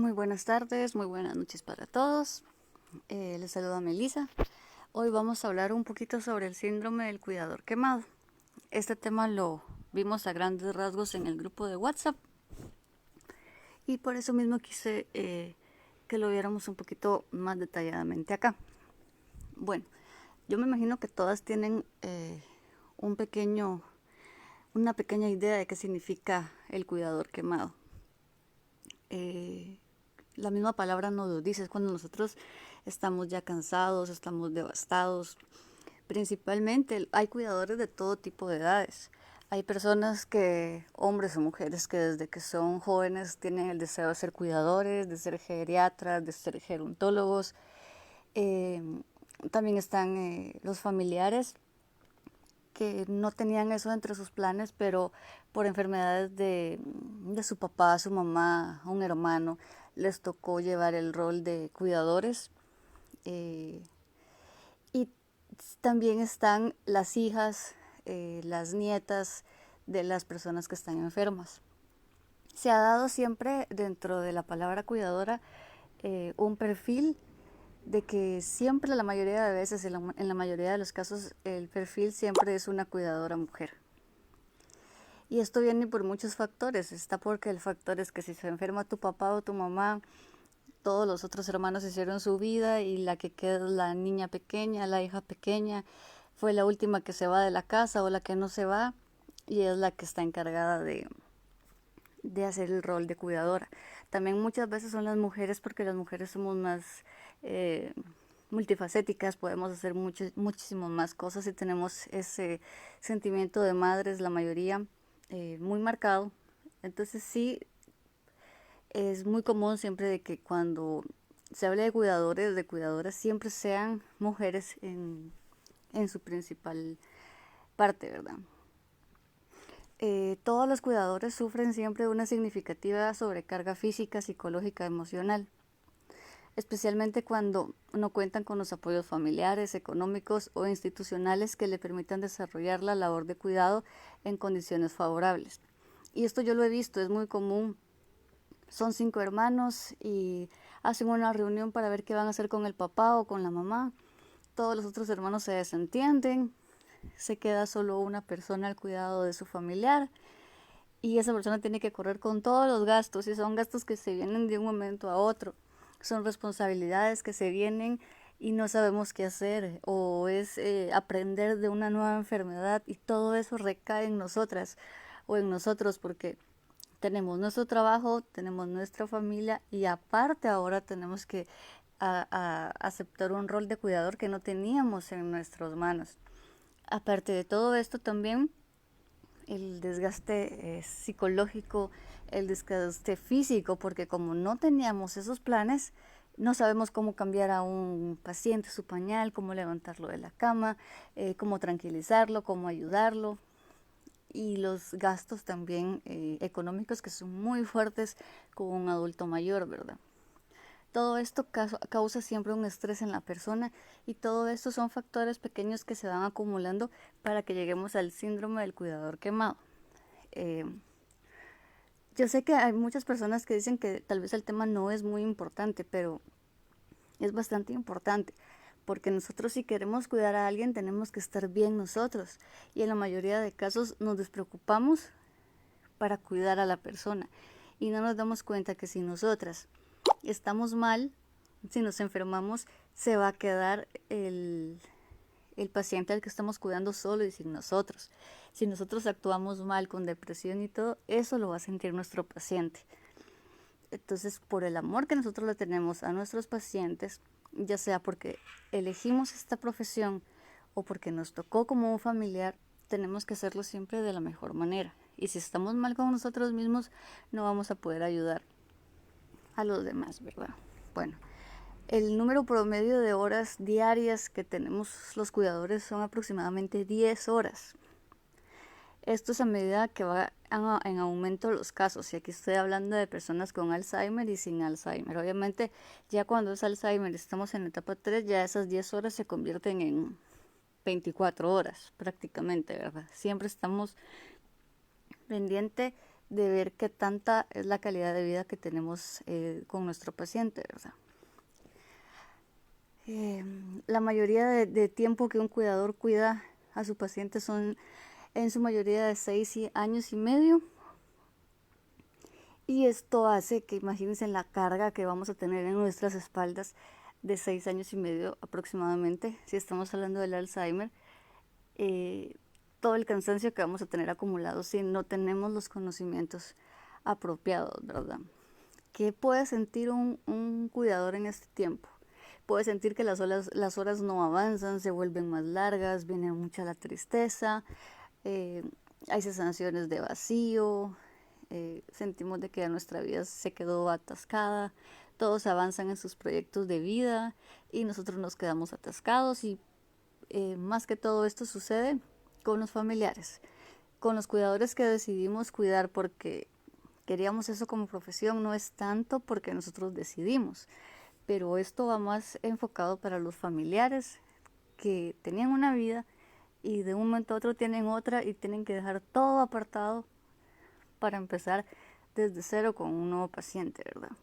Muy buenas tardes, muy buenas noches para todos. Les saluda Melissa. Hoy vamos a hablar un poquito sobre el síndrome del cuidador quemado. Este tema lo vimos a grandes rasgos en el grupo de WhatsApp y por eso mismo quise que lo viéramos un poquito más detalladamente acá. Bueno, yo me imagino que todas tienen un pequeño, una pequeña idea de qué significa el cuidador quemado. La misma palabra nos lo dice, es cuando nosotros estamos ya cansados, estamos devastados. Principalmente hay cuidadores de todo tipo de edades. Hay personas que, hombres o mujeres, que desde que son jóvenes tienen el deseo de ser cuidadores, de ser geriatras, de ser gerontólogos. Eh, También están los familiares que no tenían eso entre sus planes, pero por enfermedades de su papá, su mamá, un hermano, les tocó llevar el rol de cuidadores. Eh, y también están las hijas, las nietas de las personas que están enfermas. Se ha dado siempre dentro de la palabra cuidadora un perfil de que siempre, la mayoría de veces, en la mayoría de los casos, el perfil siempre es una cuidadora mujer. Y esto viene por muchos factores. Está porque el factor es que si se enferma tu papá o tu mamá, todos los otros hermanos hicieron su vida y la que queda es la niña pequeña, la hija pequeña, fue la última que se va de la casa o la que no se va y es la que está encargada de hacer el rol de cuidadora. También muchas veces son las mujeres porque las mujeres somos más eh, multifacéticas, podemos hacer muchísimas más cosas y tenemos ese sentimiento de madres, la mayoría, muy marcado. Entonces sí, es muy común siempre de que cuando se hable de cuidadores, de cuidadoras, siempre sean mujeres en su principal parte, ¿verdad? Todos los cuidadores sufren siempre una significativa sobrecarga física, psicológica, emocional, especialmente cuando no cuentan con los apoyos familiares, económicos o institucionales que le permitan desarrollar la labor de cuidado en condiciones favorables. Y esto yo lo he visto, es muy común. Son 5 hermanos y hacen una reunión para ver qué van a hacer con el papá o con la mamá. Todos los otros hermanos se desentienden, se queda solo una persona al cuidado de su familiar y esa persona tiene que correr con todos los gastos y son gastos que se vienen de un momento a otro. Son responsabilidades que se vienen y no sabemos qué hacer o es aprender de una nueva enfermedad y todo eso recae en nosotras o en nosotros porque tenemos nuestro trabajo, tenemos nuestra familia y aparte ahora tenemos que aceptar un rol de cuidador que no teníamos en nuestras manos. Aparte de todo esto también el desgaste psicológico, el desgaste físico, porque como no teníamos esos planes, no sabemos cómo cambiar a un paciente su pañal, cómo levantarlo de la cama, cómo tranquilizarlo, cómo ayudarlo. Y los gastos también económicos que son muy fuertes con un adulto mayor, ¿verdad? Todo esto causa siempre un estrés en la persona y todo esto son factores pequeños que se van acumulando para que lleguemos al síndrome del cuidador quemado. Eh, yo sé que hay muchas personas que dicen que tal vez el tema no es muy importante, pero es bastante importante porque nosotros si queremos cuidar a alguien tenemos que estar bien nosotros y en la mayoría de casos nos despreocupamos para cuidar a la persona y no nos damos cuenta que si nosotras estamos mal, si nos enfermamos, se va a quedar el paciente al que estamos cuidando solo y sin nosotros. Si nosotros actuamos mal con depresión y todo, eso lo va a sentir nuestro paciente. Entonces, por el amor que nosotros le tenemos a nuestros pacientes, ya sea porque elegimos esta profesión o porque nos tocó como un familiar, tenemos que hacerlo siempre de la mejor manera. Y si estamos mal con nosotros mismos, no vamos a poder ayudar a los demás, ¿verdad? Bueno, el número promedio de horas diarias que tenemos los cuidadores son aproximadamente 10 horas. Esto es a medida que va en aumento los casos. Y aquí estoy hablando de personas con Alzheimer y sin Alzheimer. Obviamente, ya cuando es Alzheimer, estamos en etapa 3, ya esas 10 horas se convierten en 24 horas prácticamente, ¿verdad? Siempre estamos pendiente de ver qué tanta es la calidad de vida que tenemos con nuestro paciente, ¿verdad? La mayoría de tiempo que un cuidador cuida a su paciente son en su mayoría de 6 años y medio. Y esto hace que imagínense la carga que vamos a tener en nuestras espaldas de 6 años y medio aproximadamente, si estamos hablando del Alzheimer, todo el cansancio que vamos a tener acumulado si no tenemos los conocimientos apropiados, ¿verdad? ¿Qué puede sentir un cuidador en este tiempo? Puede sentir que las horas no avanzan, se vuelven más largas, viene mucha la tristeza, hay sensaciones de vacío, sentimos de que nuestra vida se quedó atascada, todos avanzan en sus proyectos de vida y nosotros nos quedamos atascados y más que todo esto sucede con los familiares, con los cuidadores que decidimos cuidar porque queríamos eso como profesión, no es tanto porque nosotros decidimos, pero esto va más enfocado para los familiares que tenían una vida y de un momento a otro tienen otra y tienen que dejar todo apartado para empezar desde cero con un nuevo paciente, ¿verdad?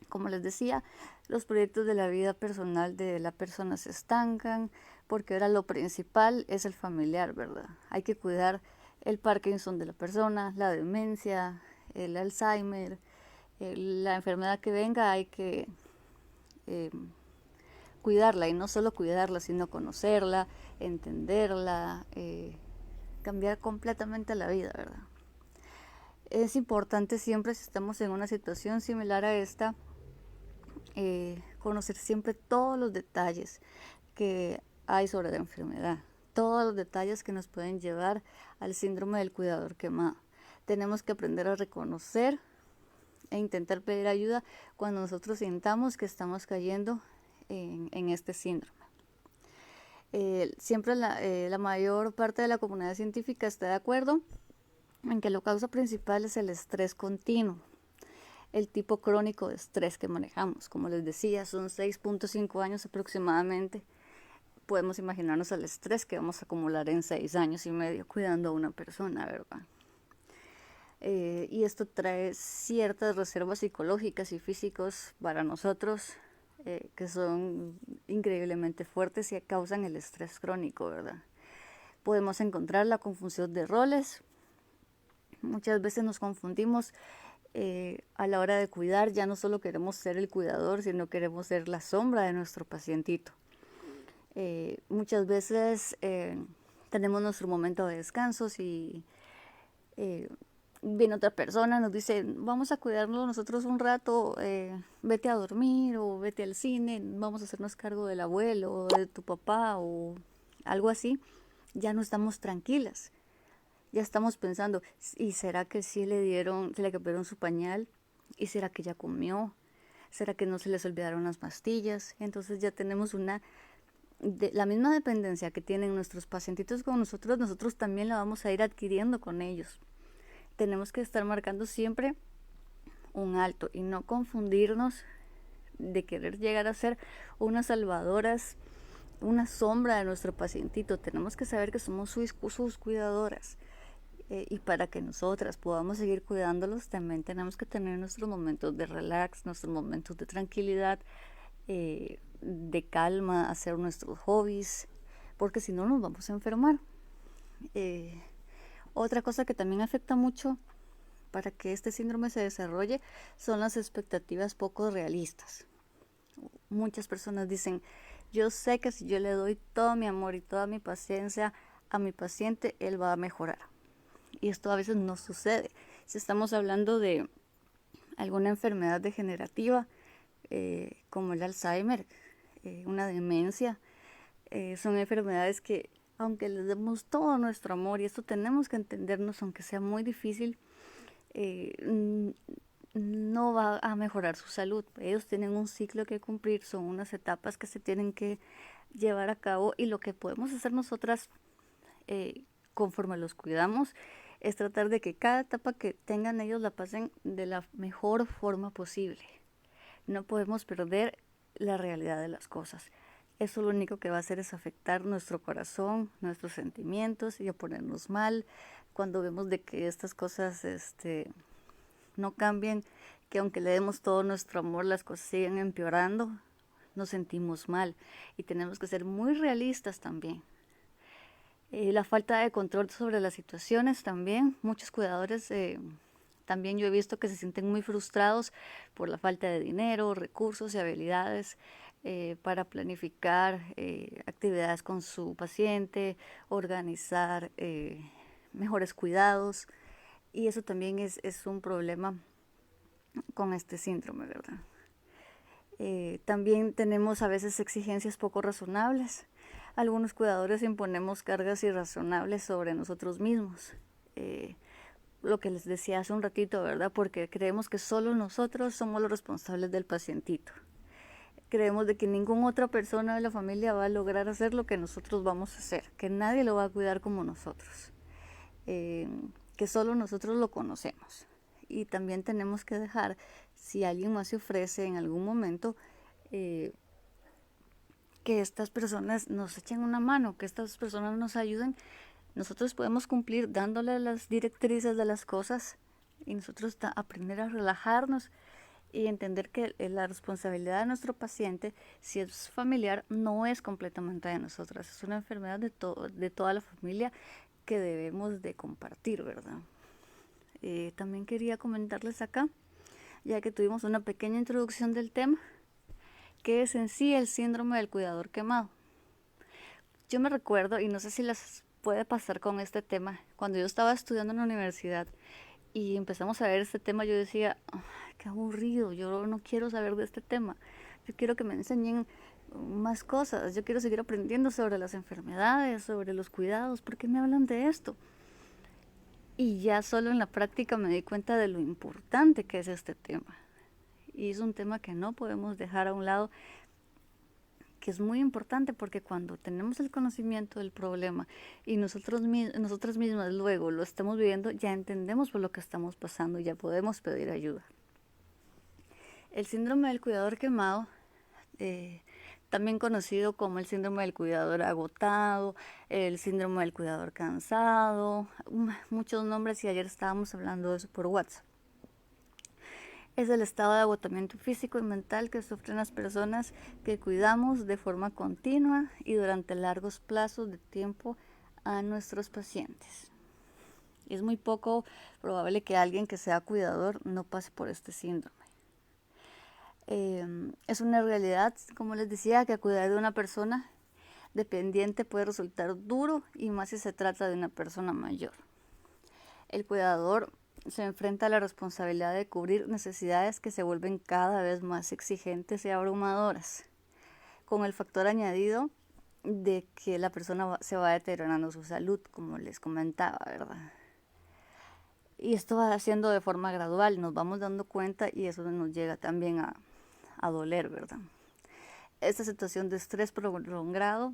Como les decía, los proyectos de la vida personal de la persona se estancan porque ahora lo principal es el familiar, ¿verdad? Hay que cuidar el Parkinson de la persona, la demencia, el Alzheimer, la enfermedad que venga, hay que cuidarla y no solo cuidarla, sino conocerla, entenderla, cambiar completamente la vida, ¿verdad? Es importante siempre, si estamos en una situación similar a esta, conocer siempre todos los detalles que hay sobre la enfermedad, todos los detalles que nos pueden llevar al síndrome del cuidador quemado. Tenemos que aprender a reconocer e intentar pedir ayuda cuando nosotros sintamos que estamos cayendo en este síndrome. Siempre la mayor parte de la comunidad científica está de acuerdo en que la causa principal es el estrés continuo, el tipo crónico de estrés que manejamos. Como les decía, son 6.5 años aproximadamente. Podemos imaginarnos el estrés que vamos a acumular en 6 años y medio cuidando a una persona, ¿verdad? Y esto trae ciertas reservas psicológicas y físicos para nosotros que son increíblemente fuertes y causan el estrés crónico, ¿verdad? Podemos encontrar la confusión de roles. Muchas veces nos confundimos a la hora de cuidar, ya no solo queremos ser el cuidador, sino queremos ser la sombra de nuestro pacientito. Muchas veces tenemos nuestro momento de descanso y viene otra persona, nos dice, vamos a cuidarnos nosotros un rato, vete a dormir o vete al cine, vamos a hacernos cargo del abuelo o de tu papá o algo así. Ya no estamos tranquilas. Ya estamos pensando, ¿y será que sí se le cambiaron su pañal? ¿Y será que ya comió? ¿Será que no se les olvidaron las pastillas? Entonces ya tenemos la misma dependencia que tienen nuestros pacientitos con nosotros, nosotros también la vamos a ir adquiriendo con ellos. Tenemos que estar marcando siempre un alto y no confundirnos de querer llegar a ser unas salvadoras, una sombra de nuestro pacientito. Tenemos que saber que somos sus cuidadoras. Y para que nosotras podamos seguir cuidándolos, también tenemos que tener nuestros momentos de relax, nuestros momentos de tranquilidad, de calma, hacer nuestros hobbies, porque si no nos vamos a enfermar. Otra cosa que también afecta mucho para que este síndrome se desarrolle son las expectativas poco realistas. Muchas personas dicen, yo sé que si yo le doy todo mi amor y toda mi paciencia a mi paciente, él va a mejorar. Y esto a veces no sucede. Si estamos hablando de alguna enfermedad degenerativa, como el Alzheimer, una demencia, son enfermedades que, aunque les demos todo nuestro amor, y esto tenemos que entendernos, aunque sea muy difícil, no va a mejorar su salud. Ellos tienen un ciclo que cumplir, son unas etapas que se tienen que llevar a cabo, y lo que podemos hacer nosotras conforme los cuidamos es tratar de que cada etapa que tengan ellos la pasen de la mejor forma posible. No podemos perder la realidad de las cosas. Eso lo único que va a hacer es afectar nuestro corazón, nuestros sentimientos y a ponernos mal cuando vemos de que estas cosas no cambian, que aunque le demos todo nuestro amor, las cosas siguen empeorando, nos sentimos mal y tenemos que ser muy realistas también. La falta de control sobre las situaciones también, muchos cuidadores también yo he visto que se sienten muy frustrados por la falta de dinero, recursos y habilidades para planificar actividades con su paciente, organizar mejores cuidados, y eso también es un problema con este síndrome, ¿verdad? También tenemos a veces exigencias poco razonables. Algunos cuidadores imponemos cargas irrazonables sobre nosotros mismos. Lo que les decía hace un ratito, ¿verdad? Porque creemos que solo nosotros somos los responsables del pacientito. Creemos de que ninguna otra persona de la familia va a lograr hacer lo que nosotros vamos a hacer, que nadie lo va a cuidar como nosotros, que solo nosotros lo conocemos. Y también tenemos que dejar, si alguien más se ofrece en algún momento, que estas personas nos echen una mano, que estas personas nos ayuden. Nosotros podemos cumplir dándole las directrices de las cosas y nosotros aprender a relajarnos y entender que la responsabilidad de nuestro paciente, si es familiar, no es completamente de nosotras, es una enfermedad de toda la familia que debemos de compartir, ¿verdad? También quería comentarles acá, ya que tuvimos una pequeña introducción del tema, que es en sí el síndrome del cuidador quemado. Yo me recuerdo, y no sé si les puede pasar con este tema, cuando yo estaba estudiando en la universidad y empezamos a ver este tema, yo decía, qué aburrido, yo no quiero saber de este tema, yo quiero que me enseñen más cosas, yo quiero seguir aprendiendo sobre las enfermedades, sobre los cuidados, ¿por qué me hablan de esto? Y ya solo en la práctica me di cuenta de lo importante que es este tema. Y es un tema que no podemos dejar a un lado, que es muy importante porque cuando tenemos el conocimiento del problema y nosotras mismas luego lo estamos viviendo, ya entendemos por lo que estamos pasando y ya podemos pedir ayuda. El síndrome del cuidador quemado, también conocido como el síndrome del cuidador agotado, el síndrome del cuidador cansado, muchos nombres, y ayer estábamos hablando de eso por WhatsApp. Es el estado de agotamiento físico y mental que sufren las personas que cuidamos de forma continua y durante largos plazos de tiempo a nuestros pacientes. Es muy poco probable que alguien que sea cuidador no pase por este síndrome. Es una realidad, como les decía, que cuidar de una persona dependiente puede resultar duro, y más si se trata de una persona mayor. El cuidador se enfrenta a la responsabilidad de cubrir necesidades que se vuelven cada vez más exigentes y abrumadoras, con el factor añadido de que la persona se va deteriorando su salud, como les comentaba, ¿verdad? Y esto va haciendo de forma gradual, nos vamos dando cuenta y eso nos llega también a doler, ¿verdad? Esta situación de estrés prolongado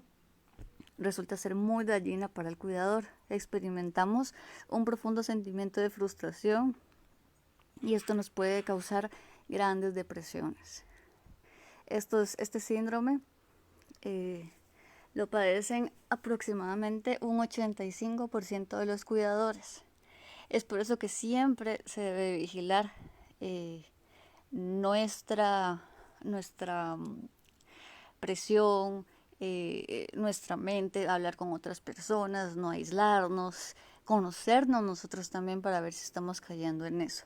resulta ser muy dañina para el cuidador. Experimentamos un profundo sentimiento de frustración y esto nos puede causar grandes depresiones. Este síndrome lo padecen aproximadamente un 85% de los cuidadores. Es por eso que siempre se debe vigilar nuestra presión, nuestra mente, hablar con otras personas, no aislarnos, conocernos nosotros también para ver si estamos cayendo en eso.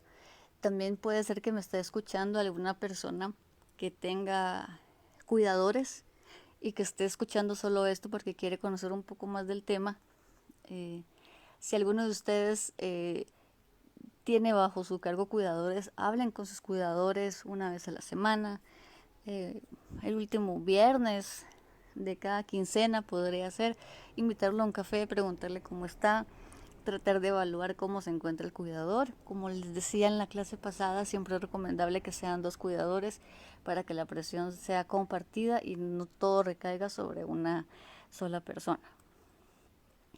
También puede ser que me esté escuchando alguna persona que tenga cuidadores y que esté escuchando solo esto porque quiere conocer un poco más del tema. Si alguno de ustedes tiene bajo su cargo cuidadores, hablen con sus cuidadores una vez a la semana. El último viernes de cada quincena podría ser invitarlo a un café, preguntarle cómo está, tratar de evaluar cómo se encuentra el cuidador. Como les decía en la clase pasada, siempre es recomendable que sean 2 cuidadores para que la presión sea compartida y no todo recaiga sobre una sola persona.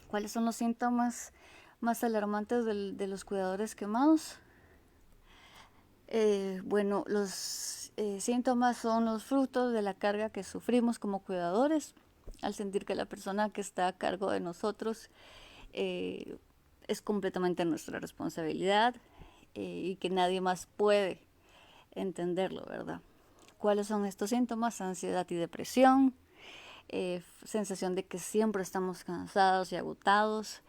¿Cuáles son los síntomas más alarmantes de los cuidadores quemados? Bueno, los síntomas son los frutos de la carga que sufrimos como cuidadores, al sentir que la persona que está a cargo de nosotros es completamente nuestra responsabilidad y que nadie más puede entenderlo, ¿verdad? ¿Cuáles son estos síntomas? Ansiedad y depresión, sensación de que siempre estamos cansados y agotados,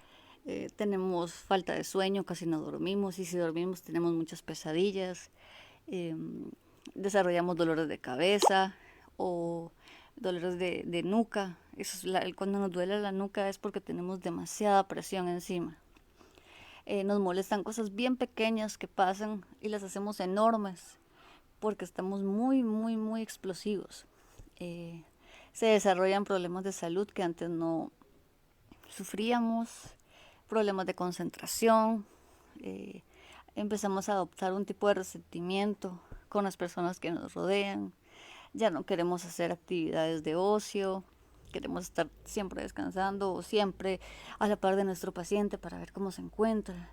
tenemos falta de sueño, casi no dormimos, y si dormimos tenemos muchas pesadillas, desarrollamos dolores de cabeza o dolores de nuca. Cuando nos duele la nuca es porque tenemos demasiada presión encima. Nos molestan cosas bien pequeñas que pasan y las hacemos enormes porque estamos muy explosivos. Se desarrollan problemas de salud que antes no sufríamos, problemas de concentración, empezamos a adoptar un tipo de resentimiento con las personas que nos rodean, ya no queremos hacer actividades de ocio, queremos estar siempre descansando o siempre a la par de nuestro paciente para ver cómo se encuentra.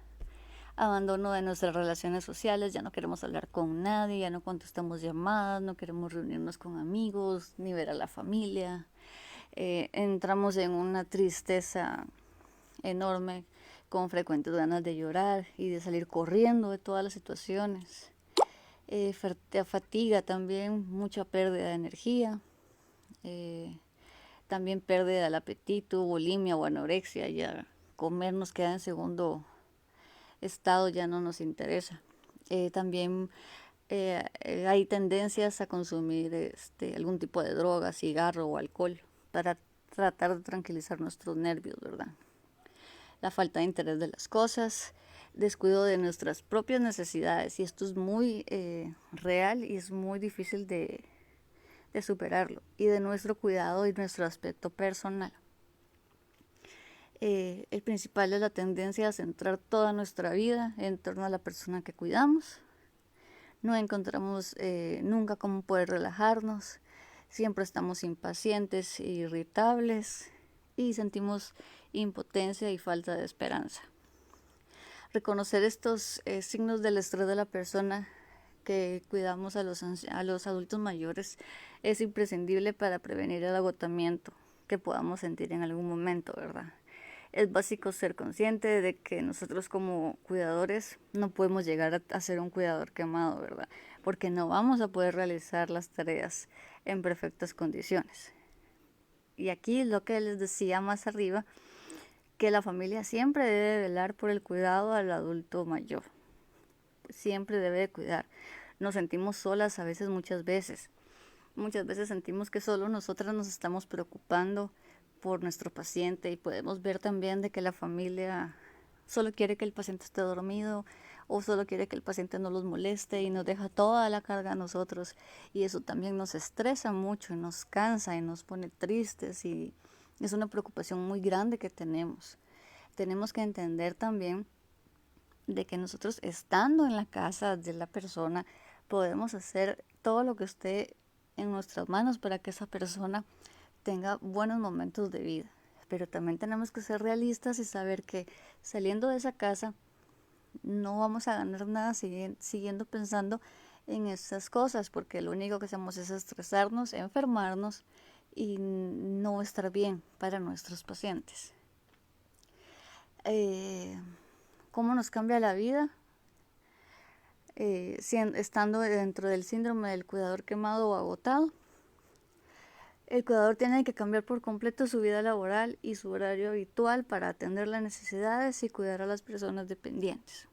Abandono de nuestras relaciones sociales, ya no queremos hablar con nadie, ya no contestamos llamadas, no queremos reunirnos con amigos, ni ver a la familia. Entramos en una tristeza enorme, con frecuentes ganas de llorar y de salir corriendo de todas las situaciones. Fatiga también, mucha pérdida de energía, también pérdida del apetito, bulimia o anorexia, ya comer nos queda en segundo estado, ya no nos interesa. También hay tendencias a consumir algún tipo de droga, cigarro o alcohol para tratar de tranquilizar nuestros nervios, ¿verdad? La falta de interés de las cosas, descuido de nuestras propias necesidades, y esto es muy real y es muy difícil de superarlo, y de nuestro cuidado y nuestro aspecto personal. El principal es la tendencia a centrar toda nuestra vida en torno a la persona que cuidamos. No encontramos nunca cómo poder relajarnos, siempre estamos impacientes e irritables y sentimos impotencia y falta de esperanza. Reconocer estos signos del estrés de la persona que cuidamos a los adultos mayores es imprescindible para prevenir el agotamiento que podamos sentir en algún momento, ¿verdad? Es básico ser consciente de que nosotros como cuidadores no podemos llegar a ser un cuidador quemado, ¿verdad? Porque no vamos a poder realizar las tareas en perfectas condiciones. Y aquí lo que les decía más arriba, que la familia siempre debe velar por el cuidado al adulto mayor. Siempre debe de cuidar. Nos sentimos solas a veces, muchas veces. Muchas veces sentimos que solo nosotras nos estamos preocupando por nuestro paciente, y podemos ver también de que la familia solo quiere que el paciente esté dormido o solo quiere que el paciente no los moleste y nos deja toda la carga a nosotros, y eso también nos estresa mucho y nos cansa y nos pone tristes, y es una preocupación muy grande que tenemos. Tenemos que entender también de que nosotros, estando en la casa de la persona, podemos hacer todo lo que esté en nuestras manos para que esa persona tenga buenos momentos de vida. Pero también tenemos que ser realistas y saber que saliendo de esa casa no vamos a ganar nada siguiendo pensando en esas cosas, porque lo único que hacemos es estresarnos, enfermarnos y no estar bien para nuestros pacientes. ¿Cómo nos cambia la vida? Estando dentro del síndrome del cuidador quemado o agotado, el cuidador tiene que cambiar por completo su vida laboral y su horario habitual para atender las necesidades y cuidar a las personas dependientes.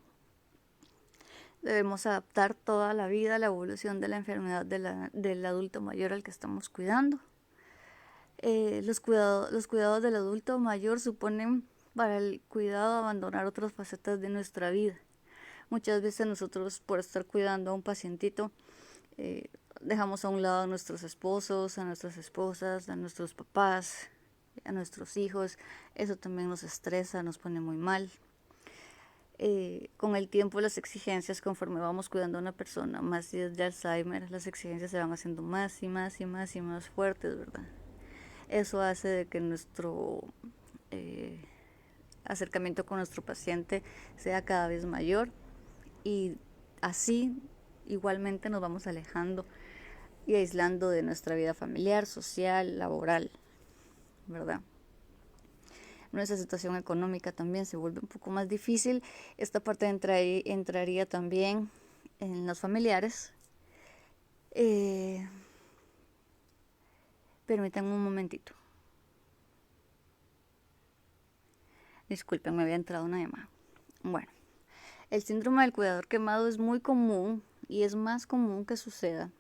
Debemos adaptar toda la vida a la evolución de la enfermedad del adulto mayor al que estamos cuidando. Los cuidados del adulto mayor suponen para el cuidado abandonar otras facetas de nuestra vida. Muchas veces nosotros, por estar cuidando a un pacientito, dejamos a un lado a nuestros esposos, a nuestras esposas, a nuestros papás, a nuestros hijos. Eso también nos estresa, nos pone muy mal. Con el tiempo, las exigencias, conforme vamos cuidando a una persona, más si es de Alzheimer, las exigencias se van haciendo más y más fuertes, ¿verdad? Eso hace de que nuestro acercamiento con nuestro paciente sea cada vez mayor, y así igualmente nos vamos alejando y aislando de nuestra vida familiar, social, laboral, ¿verdad? Nuestra situación económica también se vuelve un poco más difícil. Esta parte entraría también en los familiares. Permítanme un momentito. Disculpen, me había entrado una llamada. Bueno, el síndrome del cuidador quemado es muy común y es más común que suceda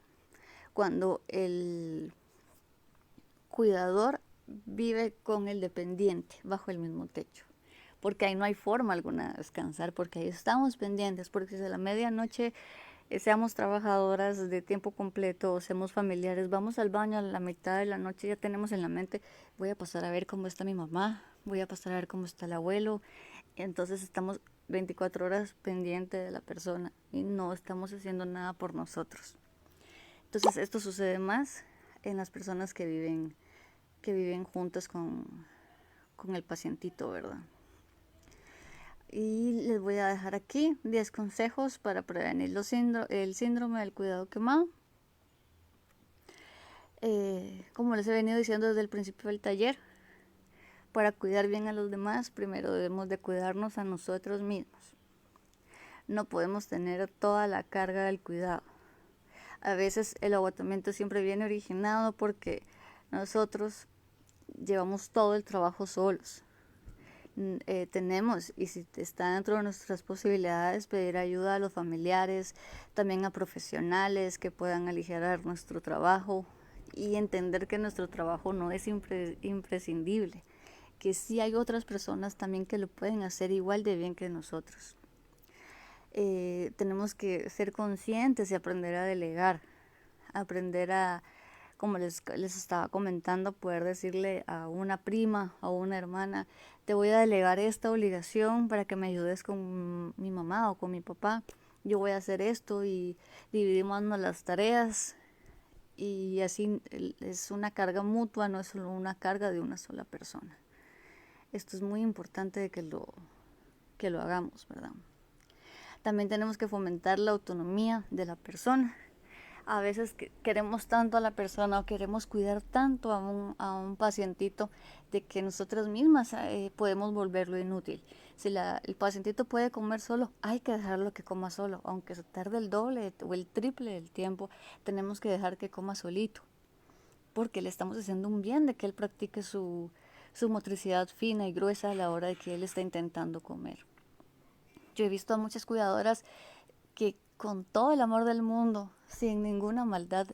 cuando el cuidador vive con el dependiente bajo el mismo techo, porque ahí no hay forma alguna de descansar, porque ahí estamos pendientes, porque si a la medianoche seamos trabajadoras de tiempo completo o seamos familiares, vamos al baño a la mitad de la noche, ya tenemos en la mente, voy a pasar a ver cómo está mi mamá, voy a pasar a ver cómo está el abuelo, entonces estamos 24 horas pendientes de la persona y no estamos haciendo nada por nosotros. Entonces esto sucede más en las personas que viven juntas con el pacientito, ¿verdad? Y les voy a dejar aquí 10 consejos para prevenir el síndrome del cuidado quemado. Como les he venido diciendo desde el principio del taller, para cuidar bien a los demás, primero debemos de cuidarnos a nosotros mismos. No podemos tener toda la carga del cuidado. A veces el agotamiento siempre viene originado porque nosotros llevamos todo el trabajo solos. Tenemos, y si está dentro de nuestras posibilidades, pedir ayuda a los familiares, también a profesionales que puedan aligerar nuestro trabajo y entender que nuestro trabajo no es imprescindible, que sí hay otras personas también que lo pueden hacer igual de bien que nosotros. Tenemos que ser conscientes y aprender a delegar, aprender a, como les estaba comentando, poder decirle a una prima o una hermana, te voy a delegar esta obligación para que me ayudes con mi mamá o con mi papá. Yo voy a hacer esto y dividimos las tareas y así es una carga mutua, no es solo una carga de una sola persona. Esto es muy importante de que lo hagamos, ¿verdad? También tenemos que fomentar la autonomía de la persona. A veces queremos tanto a la persona o queremos cuidar tanto a un pacientito de que nosotras mismas podemos volverlo inútil. Si el pacientito puede comer solo, hay que dejarlo que coma solo. Aunque se tarde el doble o el triple del tiempo, tenemos que dejar que coma solito. Porque le estamos haciendo un bien de que él practique su motricidad fina y gruesa a la hora de que él está intentando comer. Yo he visto a muchas cuidadoras que con todo el amor del mundo, sin ninguna maldad,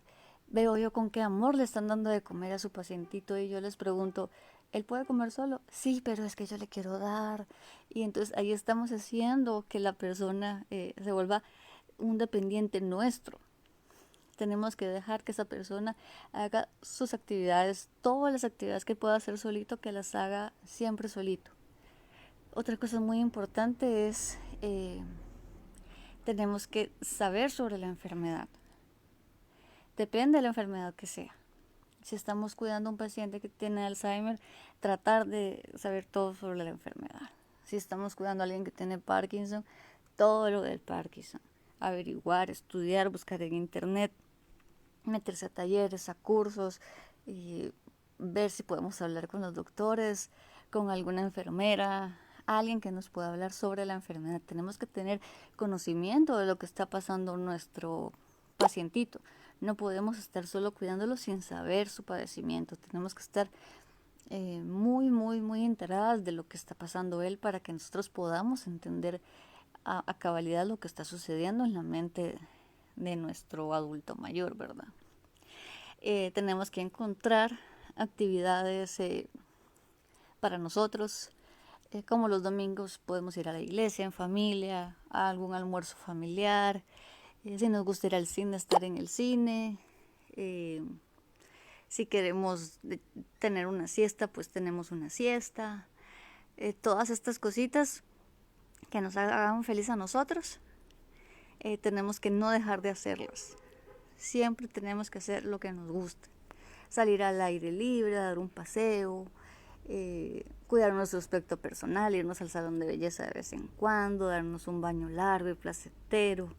veo yo con qué amor le están dando de comer a su pacientito y yo les pregunto, ¿él puede comer solo? Sí, pero es que yo le quiero dar. Y entonces ahí estamos haciendo que la persona se vuelva un dependiente nuestro. Tenemos que dejar que esa persona haga sus actividades, todas las actividades que pueda hacer solito, que las haga siempre solito. Otra cosa muy importante es tenemos que saber sobre la enfermedad. Depende de la enfermedad que sea. Si estamos cuidando a un paciente que tiene Alzheimer, tratar de saber todo sobre la enfermedad. Si estamos cuidando a alguien que tiene Parkinson, todo lo del Parkinson. Averiguar, estudiar, buscar en internet, meterse a talleres, a cursos y ver si podemos hablar con los doctores, con alguna enfermera, alguien que nos pueda hablar sobre la enfermedad. Tenemos que tener conocimiento de lo que está pasando nuestro pacientito. No podemos estar solo cuidándolo sin saber su padecimiento. Tenemos que estar muy enteradas de lo que está pasando él para que nosotros podamos entender a cabalidad lo que está sucediendo en la mente de nuestro adulto mayor, ¿verdad? Tenemos que encontrar actividades para nosotros, como los domingos podemos ir a la iglesia en familia, a algún almuerzo familiar, si nos gusta ir al cine, estar en el cine, si queremos tener una siesta, pues tenemos una siesta, todas estas cositas que nos hagan feliz a nosotros, tenemos que no dejar de hacerlas. Siempre tenemos que hacer lo que nos gusta, salir al aire libre, dar un paseo, cuidar nuestro aspecto personal, irnos al salón de belleza de vez en cuando, darnos un baño largo y placentero,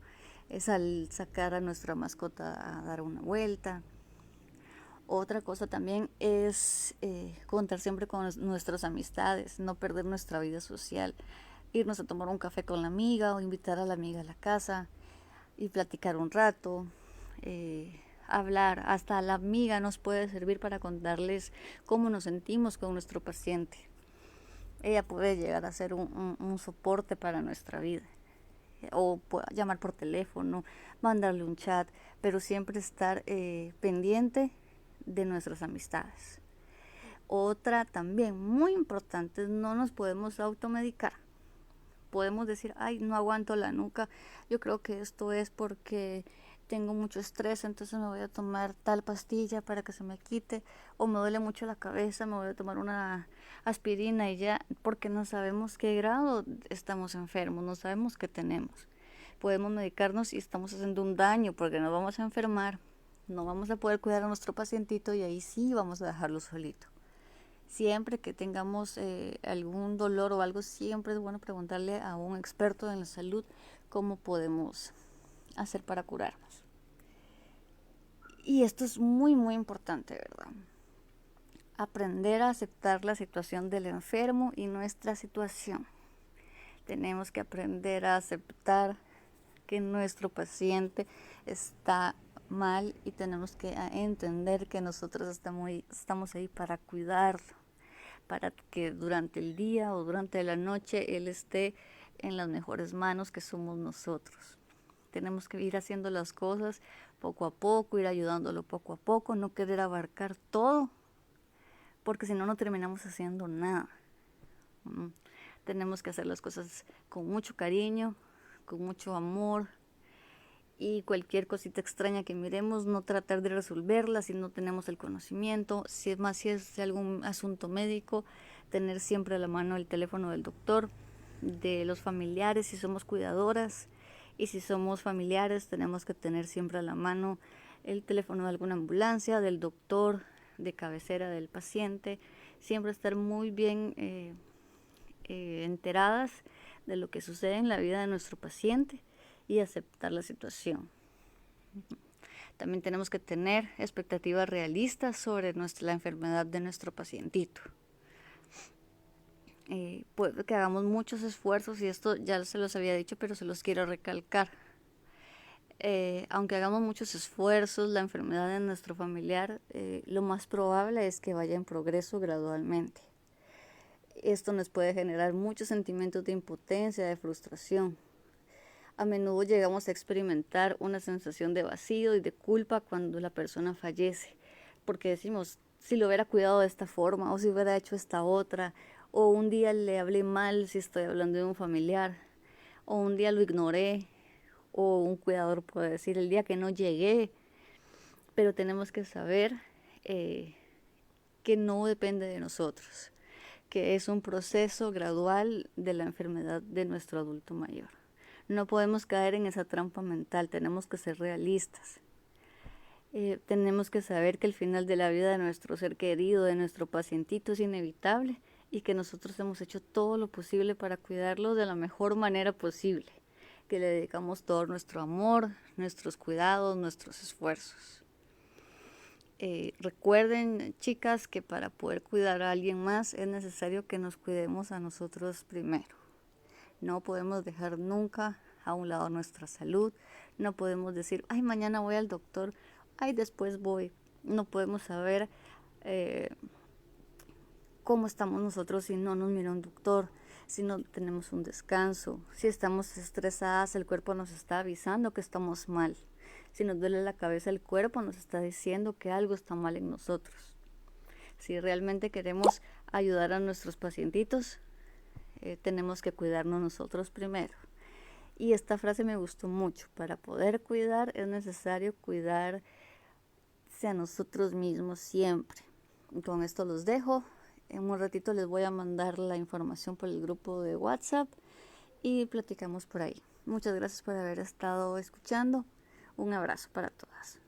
sacar a nuestra mascota a dar una vuelta. Otra cosa también es contar siempre con nuestras amistades, no perder nuestra vida social, irnos a tomar un café con la amiga o invitar a la amiga a la casa y platicar un rato, hablar. Hasta la amiga nos puede servir para contarles cómo nos sentimos con nuestro paciente. Ella puede llegar a ser un soporte para nuestra vida. O llamar por teléfono, mandarle un chat, pero siempre estar pendiente de nuestras amistades. Otra también muy importante, no nos podemos automedicar. Podemos decir, ay, no aguanto la nuca, yo creo que esto es porque tengo mucho estrés, entonces me voy a tomar tal pastilla para que se me quite, o me duele mucho la cabeza, me voy a tomar una aspirina y ya, porque no sabemos qué grado estamos enfermos, no sabemos qué tenemos. Podemos medicarnos y estamos haciendo un daño porque nos vamos a enfermar, no vamos a poder cuidar a nuestro pacientito y ahí sí vamos a dejarlo solito. Siempre que tengamos algún dolor o algo, siempre es bueno preguntarle a un experto en la salud cómo podemos hacer para curarnos. Y esto es muy, muy importante, ¿verdad? Aprender a aceptar la situación del enfermo y nuestra situación. Tenemos que aprender a aceptar que nuestro paciente está mal y tenemos que entender que nosotros estamos ahí para cuidarlo, para que durante el día o durante la noche él esté en las mejores manos que somos nosotros. Tenemos que ir haciendo las cosas poco a poco, ir ayudándolo poco a poco, no querer abarcar todo, porque si no, no terminamos haciendo nada. Tenemos que hacer las cosas con mucho cariño, con mucho amor, y cualquier cosita extraña que miremos, no tratar de resolverla si no tenemos el conocimiento. Si es algún asunto médico, tener siempre a la mano el teléfono del doctor, de los familiares si somos cuidadoras, y si somos familiares tenemos que tener siempre a la mano el teléfono de alguna ambulancia, del doctor de cabecera del paciente. Siempre estar muy bien enteradas de lo que sucede en la vida de nuestro paciente y aceptar la situación. También tenemos que tener expectativas realistas sobre la enfermedad de nuestro pacientito. Puede que hagamos muchos esfuerzos, y esto ya se los había dicho, pero se los quiero recalcar. Aunque hagamos muchos esfuerzos, la enfermedad de nuestro familiar, lo más probable es que vaya en progreso gradualmente. Esto nos puede generar muchos sentimientos de impotencia, de frustración. A menudo llegamos a experimentar una sensación de vacío y de culpa cuando la persona fallece, porque decimos, si lo hubiera cuidado de esta forma, o si hubiera hecho esta otra, o un día le hablé mal si estoy hablando de un familiar, o un día lo ignoré, o un cuidador puede decir, el día que no llegué. Pero tenemos que saber que no depende de nosotros, que es un proceso gradual de la enfermedad de nuestro adulto mayor. No podemos caer en esa trampa mental, tenemos que ser realistas. Tenemos que saber que el final de la vida de nuestro ser querido, de nuestro pacientito, es inevitable y que nosotros hemos hecho todo lo posible para cuidarlo de la mejor manera posible, que le dedicamos todo nuestro amor, nuestros cuidados, nuestros esfuerzos. Recuerden, chicas, que para poder cuidar a alguien más es necesario que nos cuidemos a nosotros primero. No podemos dejar nunca a un lado nuestra salud. No podemos decir, ay, mañana voy al doctor, ay, después voy. No podemos saber cómo estamos nosotros si no nos mira un doctor, si no tenemos un descanso. Si estamos estresadas, el cuerpo nos está avisando que estamos mal. Si nos duele la cabeza, el cuerpo nos está diciendo que algo está mal en nosotros. Si realmente queremos ayudar a nuestros pacientitos, tenemos que cuidarnos nosotros primero. Y esta frase me gustó mucho. Para poder cuidar es necesario cuidarse a nosotros mismos siempre. Y con esto los dejo. En un ratito les voy a mandar la información por el grupo de WhatsApp y platicamos por ahí. Muchas gracias por haber estado escuchando. Un abrazo para todas.